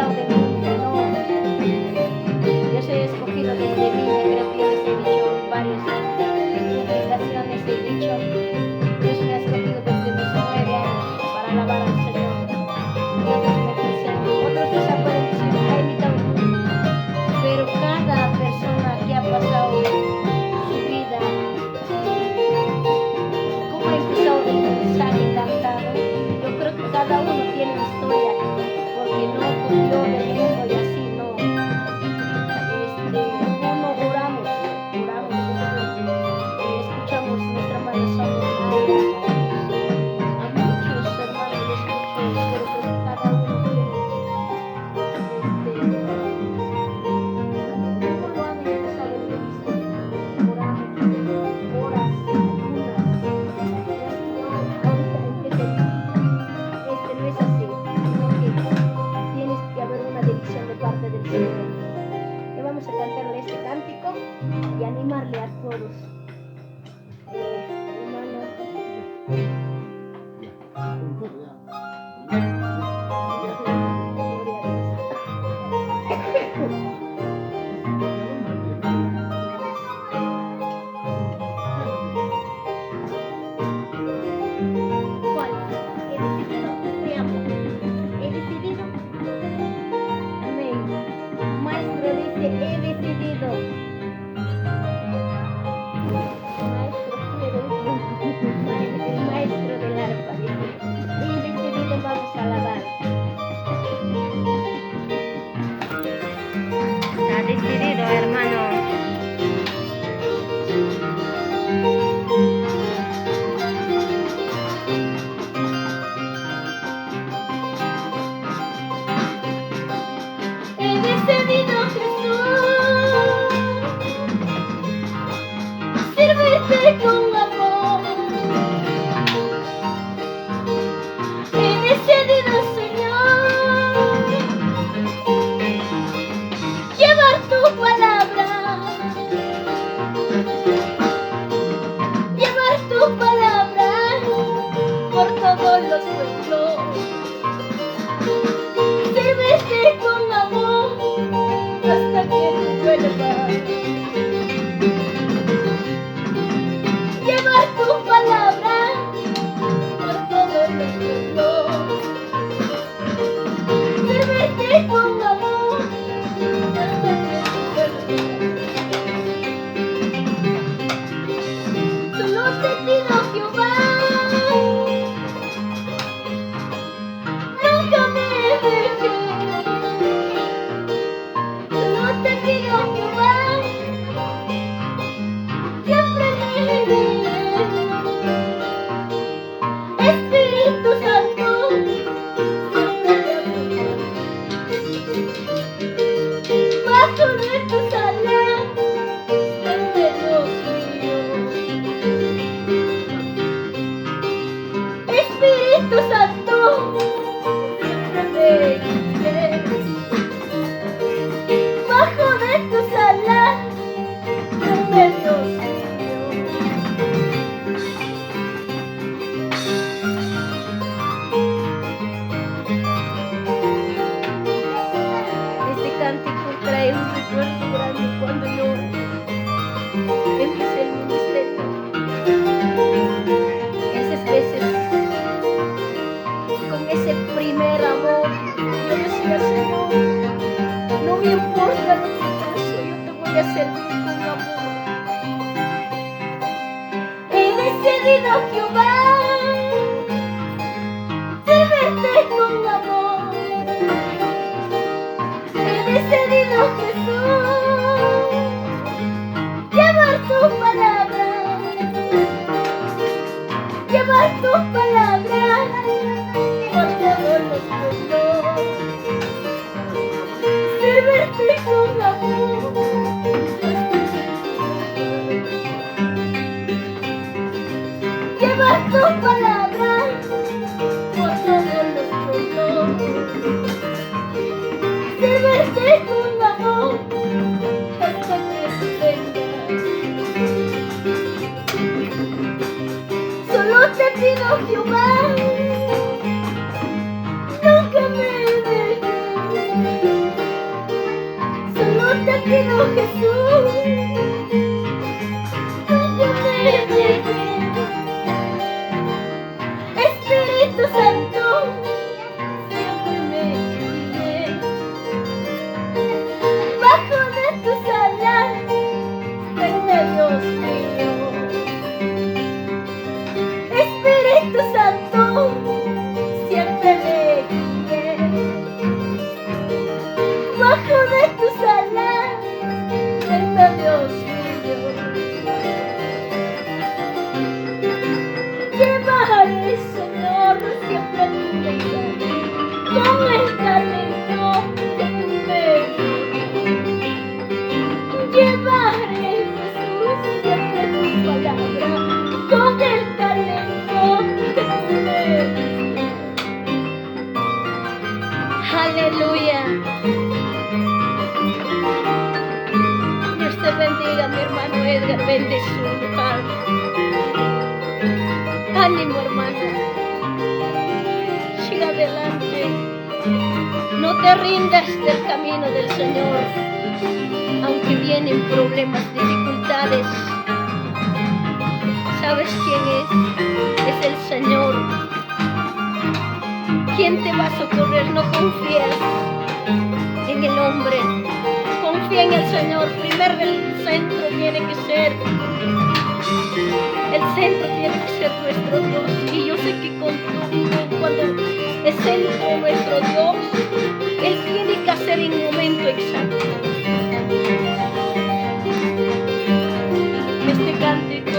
invitado de mí, no. Yo soy escogido desde niña, creo que yo les he dicho en varias publicaciones, he dicho, Dios me ha escogido desde mis 9 años para alabar al Señor. Y otros me dicen, otros quizá pueden decir, ha invitado tú, pero cada persona que ha pasado su vida, cómo ha empezado el mensaje cantado, yo creo que cada uno tiene una historia, porque no cogió del mundo y así, no. Uno oramos, escuchamos nuestra hermana Sonia, a muchos hermanos les escucho, pero creo que cada uno tiene, ¿cómo lo han empezado en el ministerio? Oramos, horas, ayunas. Yo ahorita empiezo, no es así, sino que tienes que haber una dirección de parte del Señor. Y vamos a cantarle este cántico y animarle a todos. Hermano, ¿cuál? He decidido, te amo. He decidido. Amén. Maestro dice, he decidido. El maestro del arpa dice, he decidido, vamos a alabar. Está decidido, hermano. He decidido, Jesús, servirte con amor. He decidido, Señor, llevar tu palabra, llevar tu palabra por todos los pueblos. Servirte con amor hasta que tú vuelvas. Llevar tu palabra por todos los pueblos. Servirte con amor hasta que tú vuelvas. Solo te pido, Jehová, nunca me dejes. Solo te pido, Jehová, siempre me guíes. Espíritu Santo, siempre me acompañes. Bajo de tus alas, siempre, Dios mío. Espíritu Santo, siempre me guíes. Bajo de tus alas, siempre, Dios mío. Este cántico trae un recuerdo grande cuando yo empecé el ministerio. Esas veces, con ese primer amor, yo decía, Señor, no me importa lo que pase, yo te voy a servir con amor. He decidido, Jehová, servirte con amor. He decidido, Jesús, llevar tu palabra, llevar tu palabra por todos los pueblos. Servirte con amor hasta que tú vuelvas. Llevar tu palabra por todos los pueblos. Servirte con amor hasta que tú vengas. Solo te pido, Jehová, nunca me dejes. pido, Jesús, nunca me dejes. Espíritu Santo, siempre me guíes. Bajo de tus alas, vente, Dios mío. Espíritu Santo, siempre me guíes. Bajo de tus alas, vente, Dios mío. Llevaré, Señor, siempre tu mensaje, con el talento que tú me das. Llevaré, Jesús, siempre tu palabra, con el talento que tú me das. Aleluya. Dios te bendiga, mi hermano Edgar, bendición, Padre. Ánimo, hermana. Siga adelante. No te rindas del camino del Señor. Aunque vienen problemas, dificultades. ¿Sabes quién es? Es el Señor. ¿Quién te va a socorrer? No confíes en el hombre. Confía en el Señor. Primero el centro tiene que ser. El centro tiene que ser nuestro Dios. Y yo sé que cuando el centro es nuestro Dios, Él tiene que hacer en el momento exacto. Este cántico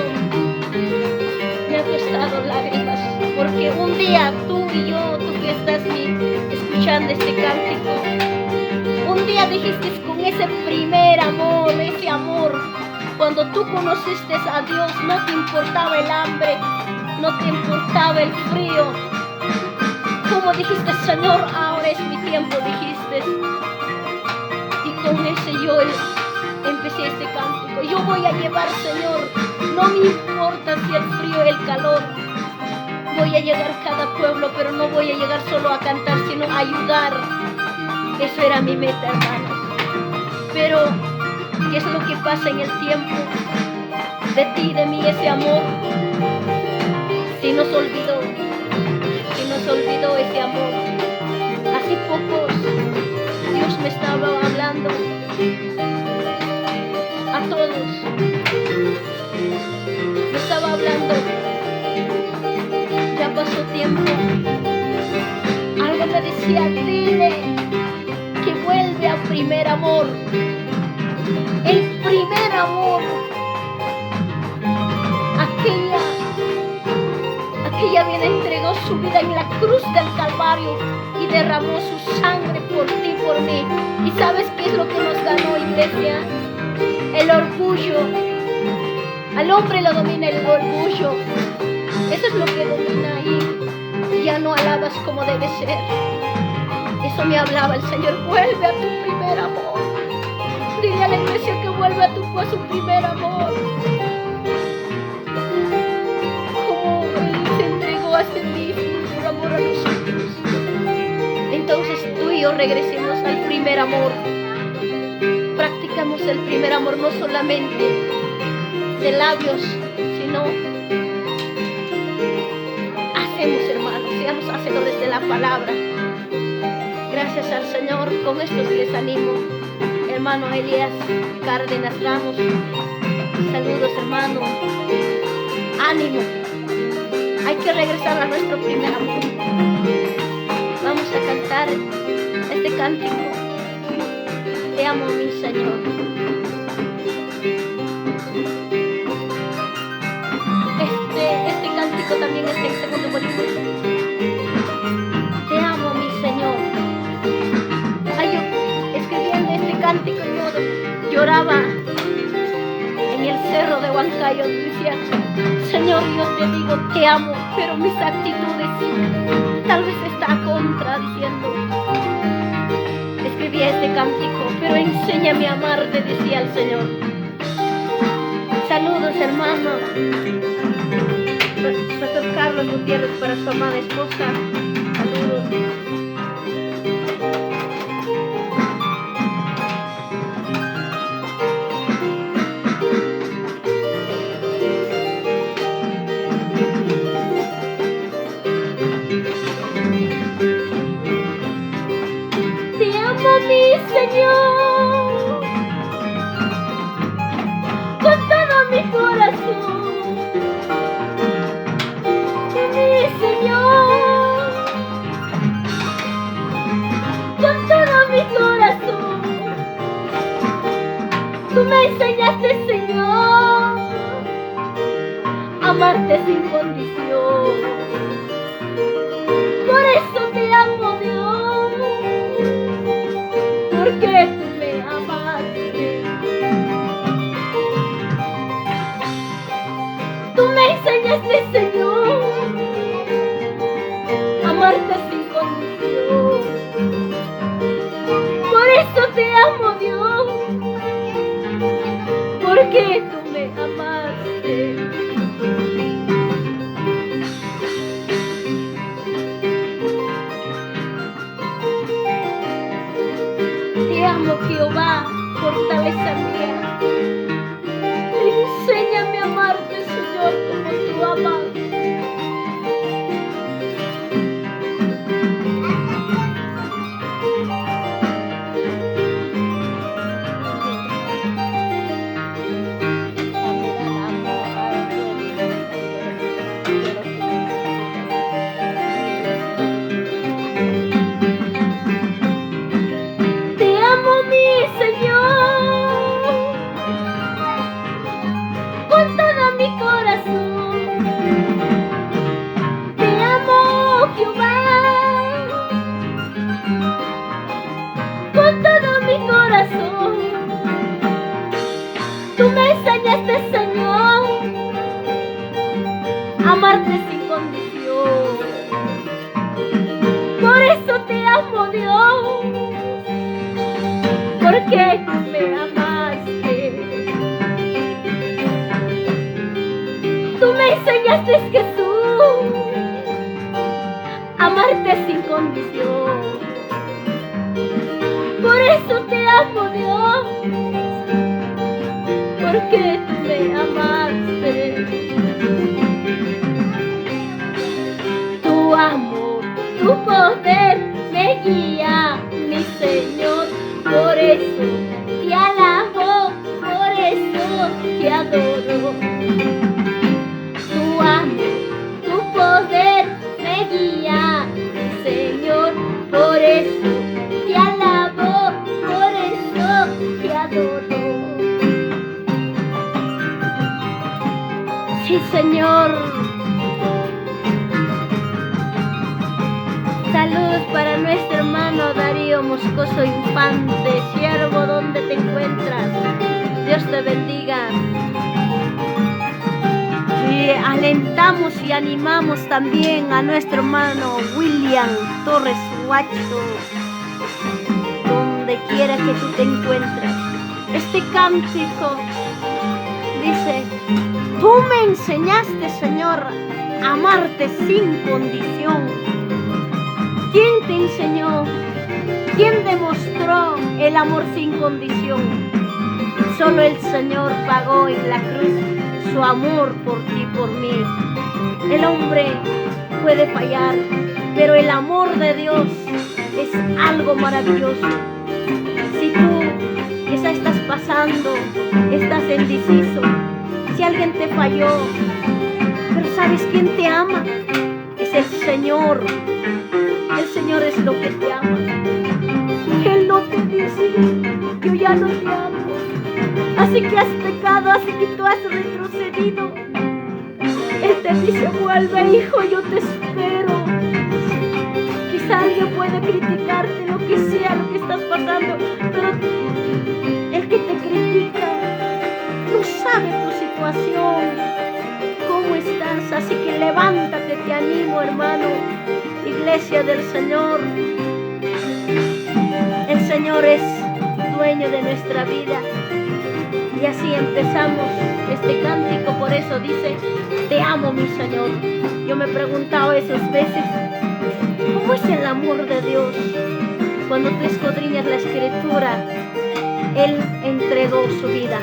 me ha costado lágrimas, porque un día tú y yo, tú que estás escuchando este cántico, un día dijiste con ese primer amor, ese amor. Cuando tú conociste a Dios, no te importaba el hambre, no te importaba el frío. Como dijiste, Señor, ahora es mi tiempo, dijiste. Y con ese yo empecé este cántico. Yo voy a llevar, Señor, no me importa si el frío o el calor. Voy a llegar a cada pueblo, pero no voy a llegar solo a cantar, sino a ayudar. Eso era mi meta, hermanos. Pero ¿qué es lo que pasa en el tiempo? De ti y de mí ese amor. Si nos olvidó ese amor. Hace pocos Dios me estaba hablando a todos. Me estaba hablando. Ya pasó tiempo. Algo me decía, dile que vuelve a primer amor. El primer amor, aquella vida entregó su vida en la cruz del Calvario y derramó su sangre por ti, por mí. ¿Y sabes qué es lo que nos ganó, iglesia? El orgullo. Al hombre lo domina el orgullo. Eso es lo que domina ahí. Ya no alabas como debe ser. Eso me hablaba el Señor. Vuelve a tu primer amor. Dile a la iglesia que vuelve a su primer amor. Como Él se entregó a sí mismo por amor a nosotros. Entonces tú y yo regresemos al primer amor. Practicamos el primer amor, no solamente de labios, sino hacemos, hermanos, seamos hacedores de la palabra. Gracias al Señor. Con esto les animo. Hermano Elías Cárdenas Ramos, saludos, hermano. Ánimo. Hay que regresar a nuestro primer amor. Vamos a cantar este cántico. Te amo, mi Señor. Este cántico también está en segundo volumen. Te amo, mi Señor. Cántico, yo lloraba en el cerro de Huancayo. Decía, Señor, yo te digo, te amo, pero mis actitudes tal vez está contra, diciendo. Escribía este cántico, pero enséñame a amarte, decía el Señor. Saludos, hermano. Pastor Carlos Gutiérrez para su amada esposa. Saludos. amo, mi Señor, con todo mi corazón. Mi Señor, con todo mi corazón. Tú me enseñaste, Señor, a amarte sin condición. Por eso te amo, Dios, porque tú me amaste. Tú me enseñaste, Señor, a amarte sin condición. Por eso te amo, Dios, porque tú me amaste. Te amo, Jehová, fortaleza mía. Enséñame a amarte, Señor, como tú amas. Te amo, mi Señor, con todo mi corazón. Te amo, Jehová, con todo mi corazón. Tú me enseñaste, Señor, a amarte sin condición. Por eso te amo, Dios, porque tú me amaste. Tú me enseñaste, Jesús, a amarte sin condición. Por eso te amo, Dios, porque tú me amaste. Tu amor, tu poder me guía, mi Señor. Por eso te alabo, por eso te adoro. Tu amor, tu poder me guía, mi Señor. Por eso te alabo, por eso te adoro. Sí, Señor. Salud para nuestro hermano Darío Moscoso Infante. Siervo, ¿dónde te encuentras? Dios te bendiga. Y alentamos y animamos también a nuestro hermano William Torres Huacho, donde quiera que tú te encuentres. Este cántico dice: tú me enseñaste, Señor, a amarte sin condición. ¿Quién te enseñó? ¿Quién demostró el amor sin condición? Solo el Señor pagó en la cruz su amor por ti y por mí. El hombre puede fallar, pero el amor de Dios es algo maravilloso. Si tú quizá estás pasando, estás indeciso, si alguien te falló, pero ¿sabes quién te ama? Es el Señor. El Señor es lo que te ama. Él no te dice: yo ya no te amo, así que has pecado, así que tú has retrocedido. Él te dice: vuelve, hijo, yo te espero. Quizá alguien puede criticarte, lo que sea, lo que estás pasando, pero el que te critica no sabe tu situación, cómo estás. Así que levántate, te animo, hermano, iglesia del Señor. El Señor es dueño de nuestra vida. Y así empezamos este cántico. Por eso dice: te amo, mi Señor. Yo me he preguntado esas veces, ¿cómo es el amor de Dios? Cuando tú escudriñas la Escritura, Él entregó su vida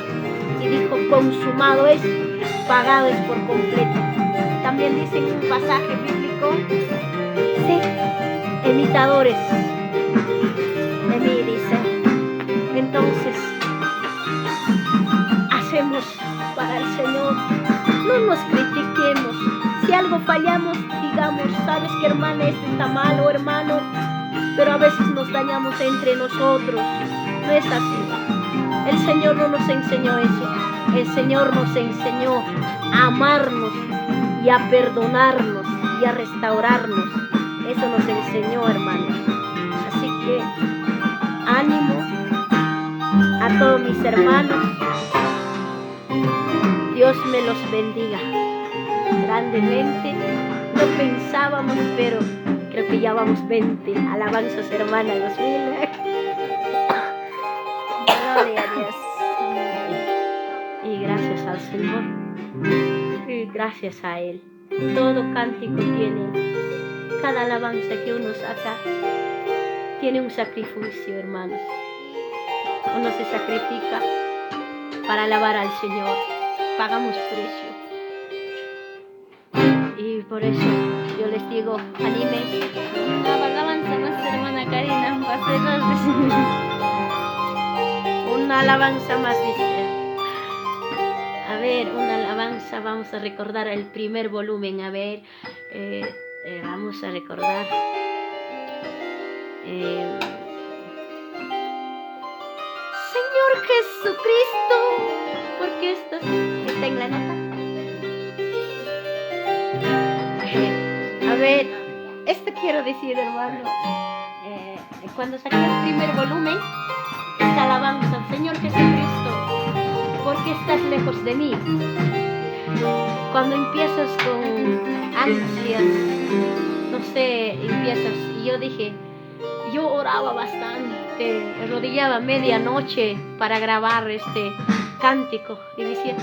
y dijo: consumado es, pagado es por completo. También dice en un pasaje bíblico: sed imitadores de mí, dice. Entonces, hacemos para el Señor. No nos critiquemos. Si algo fallamos, digamos, sabes que hermana, esto está mal, o hermano, pero a veces nos dañamos entre nosotros. No es así. El Señor no nos enseñó eso. El Señor nos enseñó a amarnos y a perdonarnos y a restaurarnos. Eso nos enseñó, hermanos. Así que ánimo a todos mis hermanos. Dios me los bendiga grandemente. No pensábamos, pero creo que ya vamos 20 alabanzas, hermana, 2000. Gloria a Dios. Y gracias al Señor. Y gracias a Él. Todo cántico tiene, cada alabanza que uno saca, tiene un sacrificio, hermanos. Uno se sacrifica para alabar al Señor. Pagamos precio. Y por eso yo les digo, anímense. La alabanza más, hermana Karina, una alabanza más, dice. A ver, una alabanza, vamos a recordar el primer volumen. A ver, vamos a recordar. Señor Jesucristo, porque esto está en la nota. A ver, esto quiero decir, hermano. Cuando saqué el primer volumen, esta alabanza, Señor Jesucristo, ¿por qué estás lejos de mí? Cuando empiezas con ansias, no sé, empiezas, y yo dije, yo oraba bastante, arrodillaba medianoche para grabar este cántico, y decía,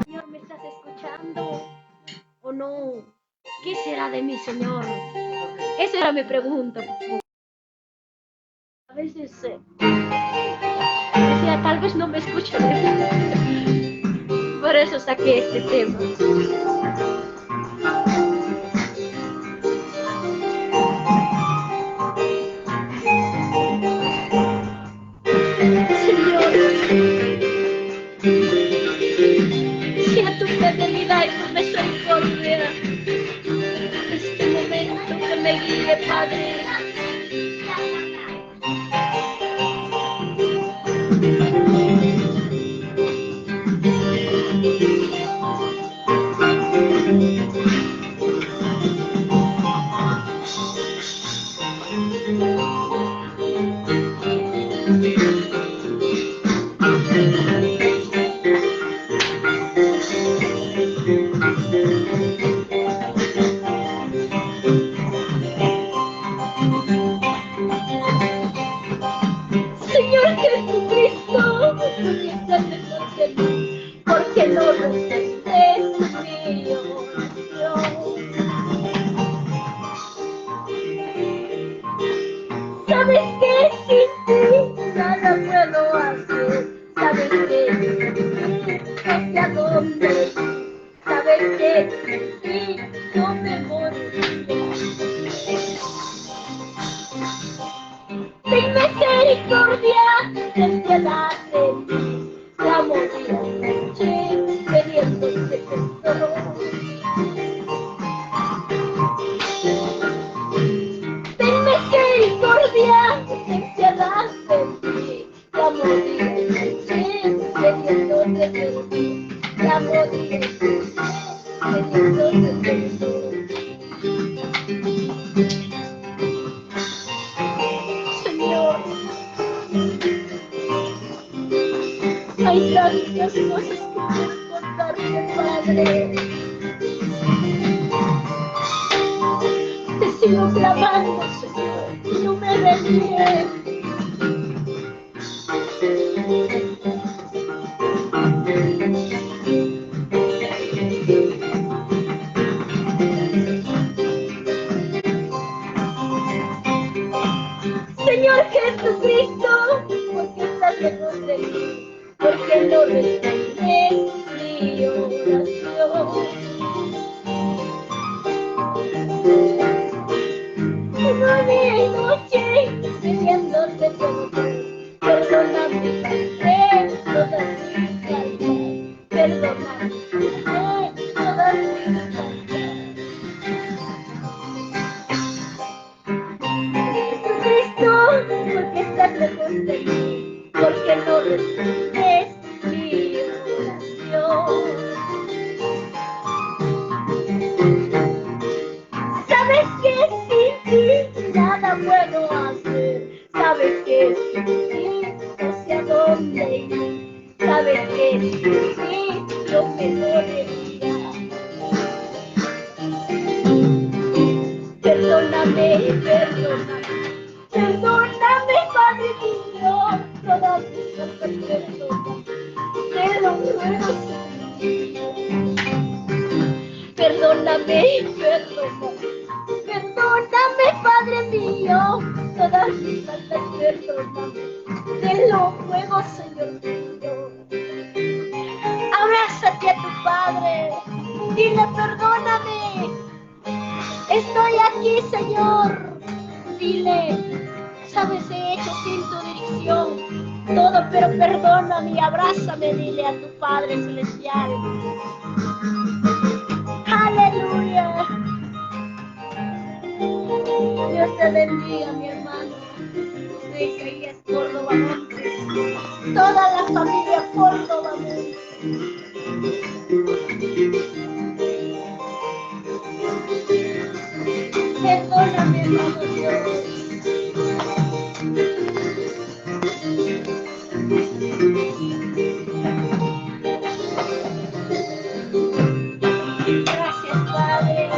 Señor, ¿me estás escuchando o no? ¿Qué será de mí, Señor? Esa era mi pregunta. A veces decía, tal vez no me escuchan. Por eso saqué este tema. Señor, sea tu fidelidad y tu misericordia en este momento que me guíe, Padre. Señor Jesucristo, porque estás lejos de mí, porque no respondes mi oración. Sabes que sin ti nada puedo hacer, sabes que no sé a dónde ir, sabes que sin ti yo me moriré. Ten misericordia, ten piedad de mí, clamo día y noche, pidiéndote perdón. Ten misericordia, ten piedad de mí, clamo día y noche, pidiéndote perdón. Clamo día y noche, pidiéndote perdón. Hay tantas cosas que quiero contarte, Padre. Te sigo clamando, Señor, y no me ves bien. Señor Jesucristo, porque estás lejos de mí, porque no respondes mi oración. Como día y noche, pidiéndote perdón. Sabe que no sé a dónde ir. Sabe que sí, yo me dolería. Perdóname, perdóname, perdóname, Padre mío, todas mis faltas perdóname, te lo ruego, Señor. Perdóname, perdóname, perdóname, Padre mío, todas mis faltas perdóname, te lo ruego, Señor mío. Abrázate a tu Padre, dile perdóname. Estoy aquí, Señor. Dile, sabes, he hecho sin tu dirección todo, pero perdóname, abrázame, dile a tu Padre Celestial. Aleluya. Dios te bendiga, mi hermano. De Isaías Córdoba Montes. Toda la familia Córdoba Montes. Perdóname, hermano Dios. Gracias, Padre.